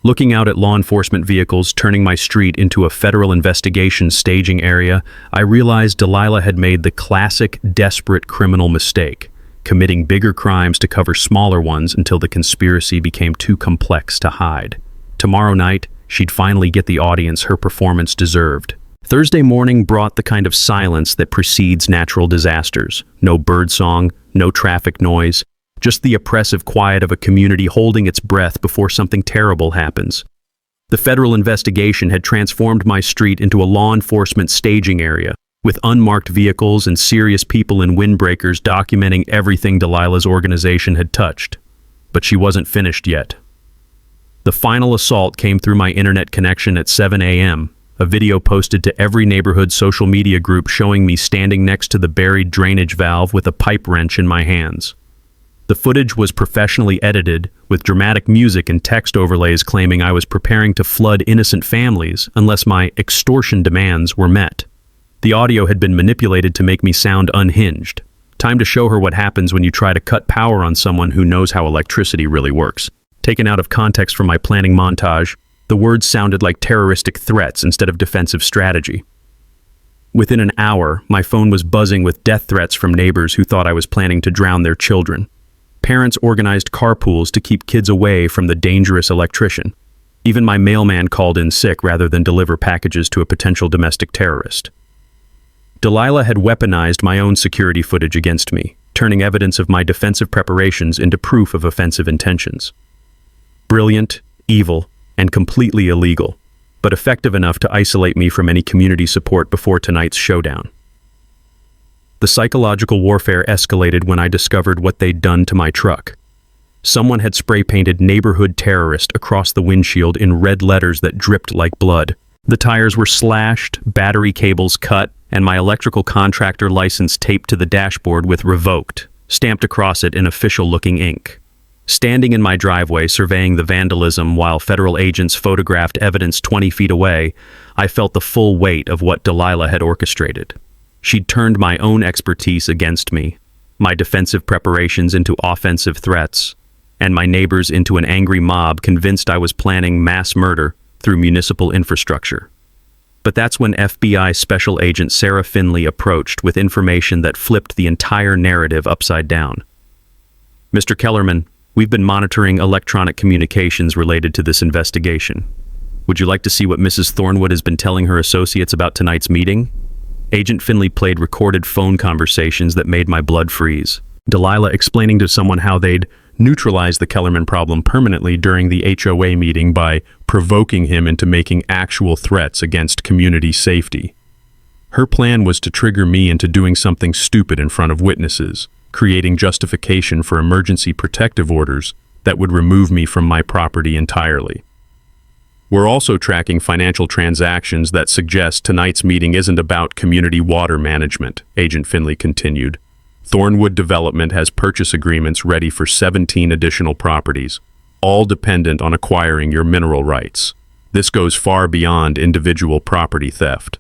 Looking out at law enforcement vehicles turning my street into a federal investigation staging area, I realized Delilah had made the classic desperate criminal mistake, committing bigger crimes to cover smaller ones until the conspiracy became too complex to hide. Tomorrow night, she'd finally get the audience her performance deserved. Thursday morning brought the kind of silence that precedes natural disasters. No birdsong, no traffic noise, just the oppressive quiet of a community holding its breath before something terrible happens. The federal investigation had transformed my street into a law enforcement staging area, with unmarked vehicles and serious people in windbreakers documenting everything Delilah's organization had touched. But she wasn't finished yet. The final assault came through my internet connection at 7 a.m., a video posted to every neighborhood social media group showing me standing next to the buried drainage valve with a pipe wrench in my hands. The footage was professionally edited, with dramatic music and text overlays claiming I was preparing to flood innocent families unless my extortion demands were met. The audio had been manipulated to make me sound unhinged. Time to show her what happens when you try to cut power on someone who knows how electricity really works. Taken out of context from my planning montage, the words sounded like terroristic threats instead of defensive strategy. Within an hour, my phone was buzzing with death threats from neighbors who thought I was planning to drown their children. Parents organized carpools to keep kids away from the dangerous electrician. Even my mailman called in sick rather than deliver packages to a potential domestic terrorist. Delilah had weaponized my own security footage against me, turning evidence of my defensive preparations into proof of offensive intentions. Brilliant, evil, and completely illegal, but effective enough to isolate me from any community support before tonight's showdown. The psychological warfare escalated when I discovered what they'd done to my truck. Someone had spray-painted "Neighborhood Terrorist" across the windshield in red letters that dripped like blood. The tires were slashed, battery cables cut, and my electrical contractor license taped to the dashboard with "Revoked" stamped across it in official-looking ink. Standing in my driveway surveying the vandalism while federal agents photographed evidence 20 feet away, I felt the full weight of what Delilah had orchestrated. She'd turned my own expertise against me, my defensive preparations into offensive threats, and my neighbors into an angry mob convinced I was planning mass murder through municipal infrastructure. But that's when FBI Special Agent Sarah Finley approached with information that flipped the entire narrative upside down. "Mr. Kellerman, we've been monitoring electronic communications related to this investigation. Would you like to see what Mrs. Thornwood has been telling her associates about tonight's meeting?" Agent Finley played recorded phone conversations that made my blood freeze. Delilah explaining to someone how they'd neutralized the Kellerman problem permanently during the HOA meeting by provoking him into making actual threats against community safety. Her plan was to trigger me into doing something stupid in front of witnesses, creating justification for emergency protective orders that would remove me from my property entirely. We're also tracking financial transactions that suggest tonight's meeting isn't about community water management, Agent Finley continued. Thornwood Development has purchase agreements ready for 17 additional properties, all dependent on acquiring your mineral rights. This goes far beyond individual property theft.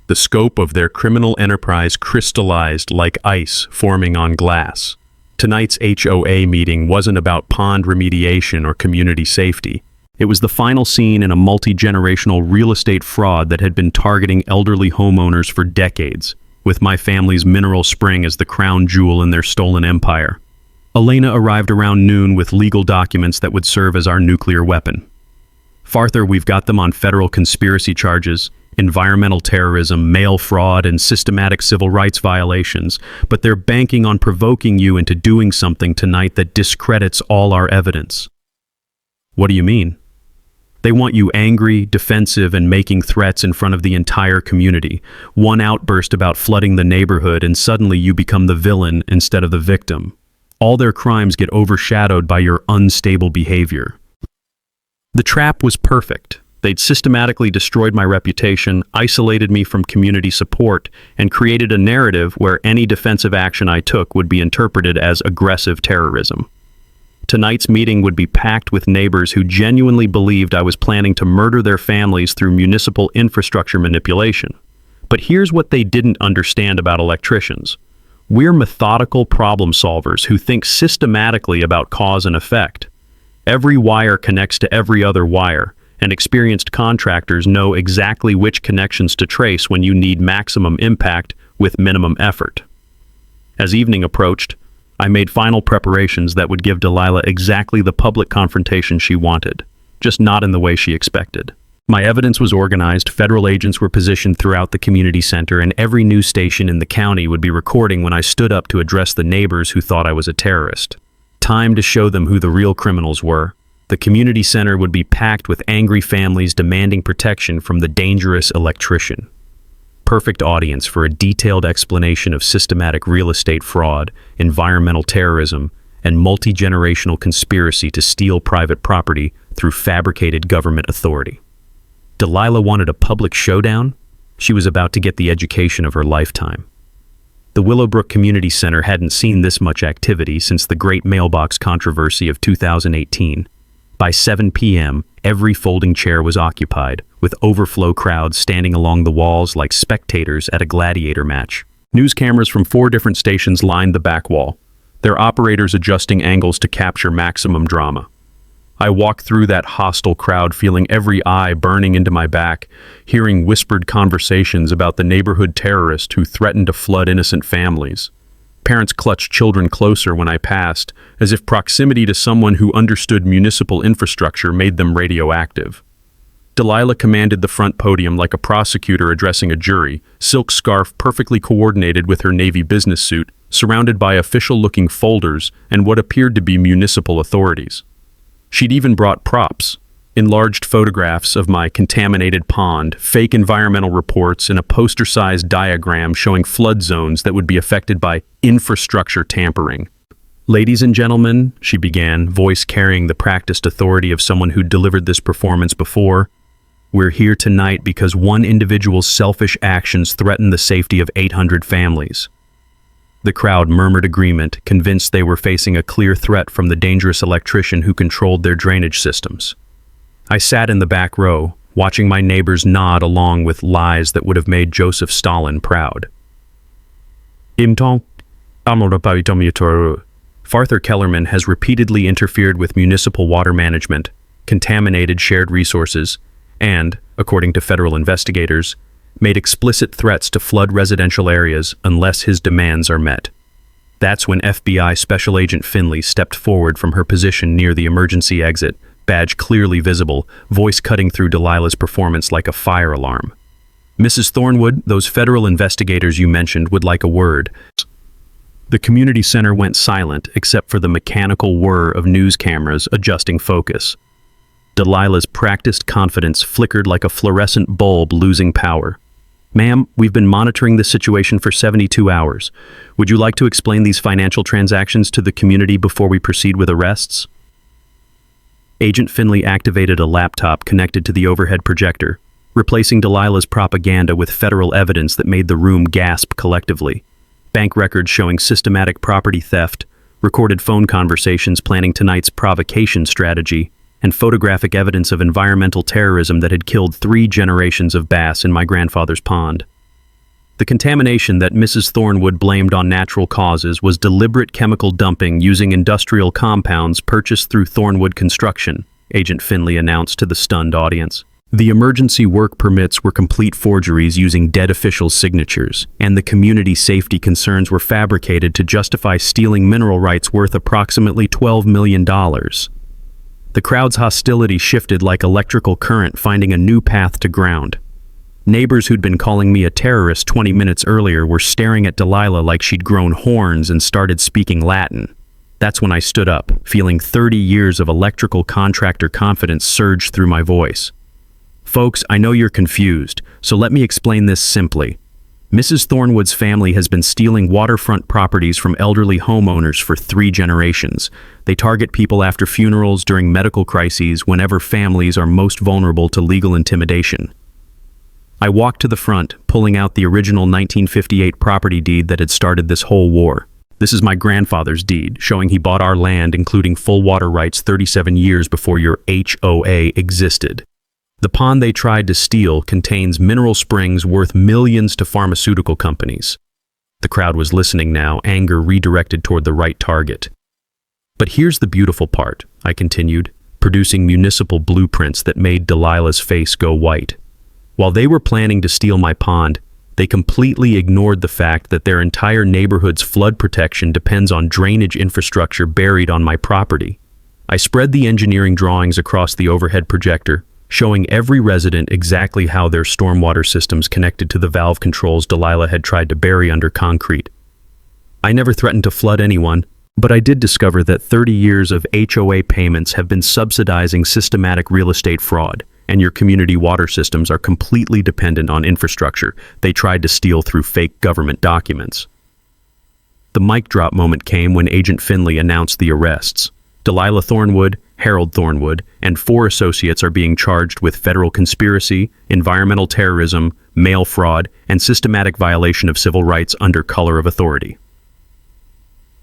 The scope of their criminal enterprise crystallized like ice forming on glass. Tonight's HOA meeting wasn't about pond remediation or community safety. It was the final scene in a multi-generational real estate fraud that had been targeting elderly homeowners for decades, with my family's mineral spring as the crown jewel in their stolen empire. Elena arrived around noon with legal documents that would serve as our nuclear weapon. Farther, we've got them on federal conspiracy charges, environmental terrorism, mail fraud, and systematic civil rights violations, but they're banking on provoking you into doing something tonight that discredits all our evidence. What do you mean? They want you angry, defensive, and making threats in front of the entire community. One outburst about flooding the neighborhood and suddenly you become the villain instead of the victim. All their crimes get overshadowed by your unstable behavior. The trap was perfect. They'd systematically destroyed my reputation, isolated me from community support, and created a narrative where any defensive action I took would be interpreted as aggressive terrorism. Tonight's meeting would be packed with neighbors who genuinely believed I was planning to murder their families through municipal infrastructure manipulation. But here's what they didn't understand about electricians. We're methodical problem solvers who think systematically about cause and effect. Every wire connects to every other wire, and experienced contractors know exactly which connections to trace when you need maximum impact with minimum effort. As evening approached, I made final preparations that would give Delilah exactly the public confrontation she wanted, just not in the way she expected. My evidence was organized, federal agents were positioned throughout the community center, and every news station in the county would be recording when I stood up to address the neighbors who thought I was a terrorist. Time to show them who the real criminals were. The community center would be packed with angry families demanding protection from the dangerous electrician. Perfect audience for a detailed explanation of systematic real estate fraud, environmental terrorism, and multi-generational conspiracy to steal private property through fabricated government authority. Delilah wanted a public showdown? She was about to get the education of her lifetime. The Willowbrook Community Center hadn't seen this much activity since the Great Mailbox Controversy of 2018. By 7 p.m., every folding chair was occupied, with overflow crowds standing along the walls like spectators at a gladiator match. News cameras from 4 different stations lined the back wall, their operators adjusting angles to capture maximum drama. I walked through that hostile crowd feeling every eye burning into my back, hearing whispered conversations about the neighborhood terrorist who threatened to flood innocent families. Parents clutched children closer when I passed, as if proximity to someone who understood municipal infrastructure made them radioactive. Delilah commanded the front podium like a prosecutor addressing a jury, silk scarf perfectly coordinated with her navy business suit, surrounded by official-looking folders and what appeared to be municipal authorities. She'd even brought props, enlarged photographs of my contaminated pond, fake environmental reports, and a poster-sized diagram showing flood zones that would be affected by infrastructure tampering. "Ladies and gentlemen," she began, voice carrying the practiced authority of someone who'd delivered this performance before, "we're here tonight because one individual's selfish actions threaten the safety of 800 families." The crowd murmured agreement, convinced they were facing a clear threat from the dangerous electrician who controlled their drainage systems. I sat in the back row, watching my neighbors nod along with lies that would have made Joseph Stalin proud. Farther Kellerman has repeatedly interfered with municipal water management, contaminated shared resources, and, according to federal investigators, made explicit threats to flood residential areas unless his demands are met. That's when FBI Special Agent Finley stepped forward from her position near the emergency exit, badge clearly visible, voice cutting through Delilah's performance like a fire alarm. "Mrs. Thornwood, those federal investigators you mentioned would like a word." The community center went silent except for the mechanical whir of news cameras adjusting focus. Delilah's practiced confidence flickered like a fluorescent bulb losing power. "Ma'am, we've been monitoring this situation for 72 hours. Would you like to explain these financial transactions to the community before we proceed with arrests?" Agent Finley activated a laptop connected to the overhead projector, replacing Delilah's propaganda with federal evidence that made the room gasp collectively. Bank records showing systematic property theft, recorded phone conversations planning tonight's provocation strategy, and photographic evidence of environmental terrorism that had killed 3 generations of bass in my grandfather's pond. The contamination that Mrs. Thornwood blamed on natural causes was deliberate chemical dumping using industrial compounds purchased through Thornwood Construction, Agent Finley announced to the stunned audience. The emergency work permits were complete forgeries using dead officials' signatures, and the community safety concerns were fabricated to justify stealing mineral rights worth approximately $12 million. The crowd's hostility shifted like electrical current finding a new path to ground. Neighbors who'd been calling me a terrorist 20 minutes earlier were staring at Delilah like she'd grown horns and started speaking Latin. That's when I stood up, feeling 30 years of electrical contractor confidence surge through my voice. "Folks, I know you're confused, so let me explain this simply. Mrs. Thornwood's family has been stealing waterfront properties from elderly homeowners for 3 generations. They target people after funerals, during medical crises, whenever families are most vulnerable to legal intimidation." I walked to the front, pulling out the original 1958 property deed that had started this whole war. This is my grandfather's deed, showing he bought our land, including full water rights 37 years before your HOA existed. The pond they tried to steal contains mineral springs worth millions to pharmaceutical companies. The crowd was listening now, anger redirected toward the right target. "But here's the beautiful part," I continued, producing municipal blueprints that made Delilah's face go white. "While they were planning to steal my pond, they completely ignored the fact that their entire neighborhood's flood protection depends on drainage infrastructure buried on my property." I spread the engineering drawings across the overhead projector, showing every resident exactly how their stormwater systems connected to the valve controls Delilah had tried to bury under concrete. I never threatened to flood anyone, but I did discover that 30 years of HOA payments have been subsidizing systematic real estate fraud, and your community water systems are completely dependent on infrastructure they tried to steal through fake government documents. The mic drop moment came when Agent Finley announced the arrests. Delilah Thornwood, Harold Thornwood, and 4 associates are being charged with federal conspiracy, environmental terrorism, mail fraud, and systematic violation of civil rights under color of authority.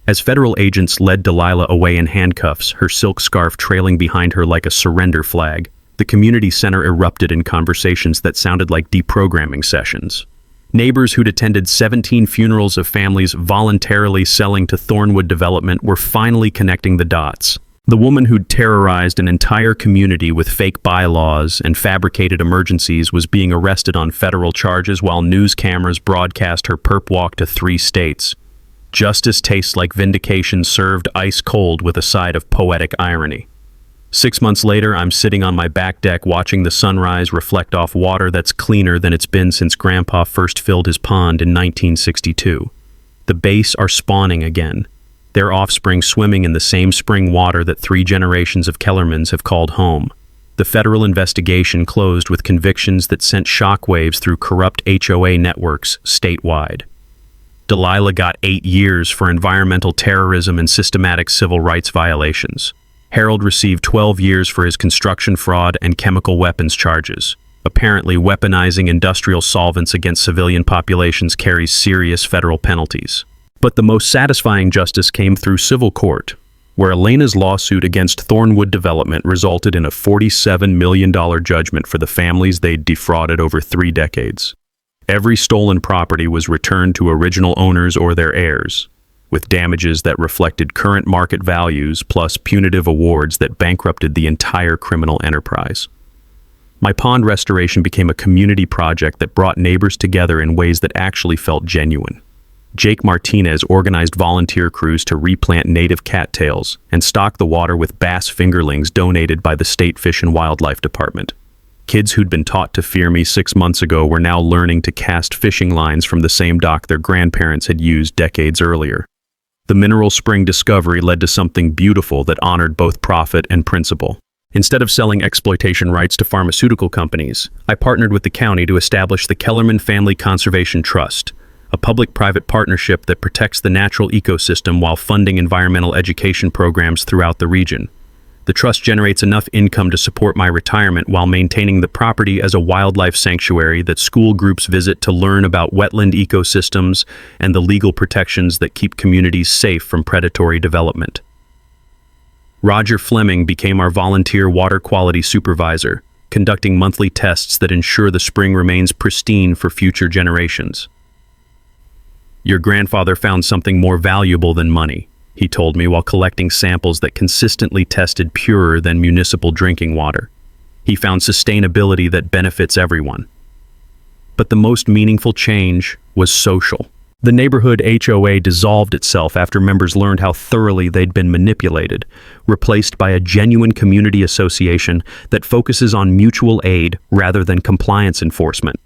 As federal agents led Delilah away in handcuffs, her silk scarf trailing behind her like a surrender flag, the community center erupted in conversations that sounded like deprogramming sessions. Neighbors who'd attended 17 funerals of families voluntarily selling to Thornwood Development were finally connecting the dots. The woman who'd terrorized an entire community with fake bylaws and fabricated emergencies was being arrested on federal charges while news cameras broadcast her perp walk to 3 states. Justice tastes like Vindication served ice cold with a side of poetic irony. 6 months later, I'm sitting on my back deck watching the sunrise reflect off water that's cleaner than it's been since Grandpa first filled his pond in 1962. The Bass are spawning again, their offspring swimming in the same spring water that 3 generations of Kellermans have called home. The federal investigation closed with convictions that sent shockwaves through corrupt HOA networks statewide. Delilah got 8 years for environmental terrorism and systematic civil rights violations. Harold received 12 years for his construction fraud and chemical weapons charges. Apparently, weaponizing industrial solvents against civilian populations carries serious federal penalties. But the most satisfying justice came through civil court, where Elena's lawsuit against Thornwood Development resulted in a $47 million judgment for the families they'd defrauded over 3 decades. Every stolen property was returned to original owners or their heirs, with damages that reflected current market values plus punitive awards that bankrupted the entire criminal enterprise. My pond restoration became a community project that brought neighbors together in ways that actually felt genuine. Jake Martinez organized volunteer crews to replant native cattails and stock the water with bass fingerlings donated by the State Fish and Wildlife Department. Kids who'd been taught to fear me 6 months ago were now learning to cast fishing lines from the same dock their grandparents had used decades earlier. The mineral spring discovery led to something beautiful that honored both profit and principle. Instead of selling exploitation rights to pharmaceutical companies, I partnered with the county to establish the Kellerman Family Conservation Trust, a public-private partnership that protects the natural ecosystem while funding environmental education programs throughout the region. The trust generates enough income to support my retirement while maintaining the property as a wildlife sanctuary that school groups visit to learn about wetland ecosystems and the legal protections that keep communities safe from predatory development. Roger Fleming became our volunteer water quality supervisor, conducting monthly tests that ensure the spring remains pristine for future generations. "Your grandfather found something more valuable than money," he told me while collecting samples that consistently tested purer than municipal drinking water. He found sustainability that benefits everyone. But the most meaningful change was social. The neighborhood HOA dissolved itself after members learned how thoroughly they'd been manipulated, replaced by a genuine community association that focuses on mutual aid rather than compliance enforcement.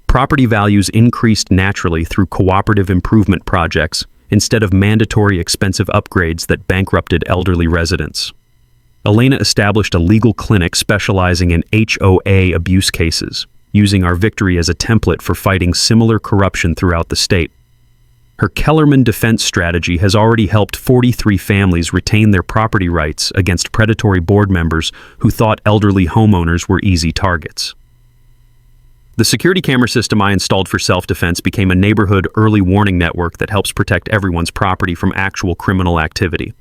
Property values increased naturally through cooperative improvement projects, instead of mandatory expensive upgrades that bankrupted elderly residents. Elena established a legal clinic specializing in HOA abuse cases, using our victory as a template for fighting similar corruption throughout the state. Her Kellerman defense strategy has already helped 43 families retain their property rights against predatory board members who thought elderly homeowners were easy targets. The security camera system I installed for self-defense became a neighborhood early warning network that helps protect everyone's property from actual criminal activity.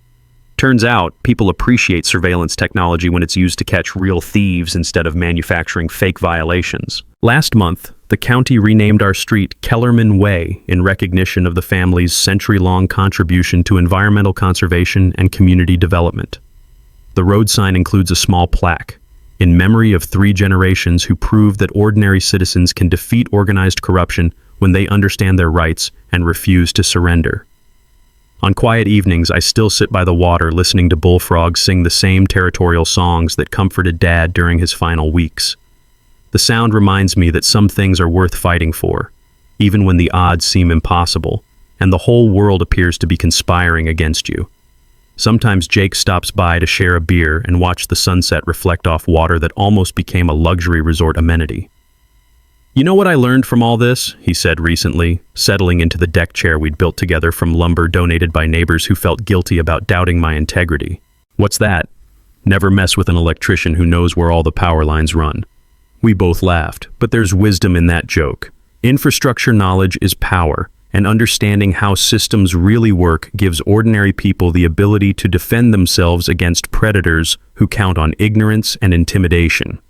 Turns out, people appreciate surveillance technology when it's used to catch real thieves instead of manufacturing fake violations. Last month, the county renamed our street Kellerman Way in recognition of the family's century-long contribution to environmental conservation and community development. The road sign includes a small plaque, in memory of 3 generations who proved that ordinary citizens can defeat organized corruption when they understand their rights and refuse to surrender. On quiet evenings, I still sit by the water listening to bullfrogs sing the same territorial songs that comforted Dad during his final weeks. The sound reminds me that some things are worth fighting for, even when the odds seem impossible, and the whole world appears to be conspiring against you. Sometimes Jake stops by to share a beer and watch the sunset reflect off water that almost became a luxury resort amenity. "You know what I learned from all this?" he said recently, settling into the deck chair we'd built together from lumber donated by neighbors who felt guilty about doubting my integrity. "What's that?" "Never mess with an electrician who knows where all the power lines run." We both laughed, but there's wisdom in that joke. Infrastructure knowledge is power, and understanding how systems really work gives ordinary people the ability to defend themselves against predators who count on ignorance and intimidation.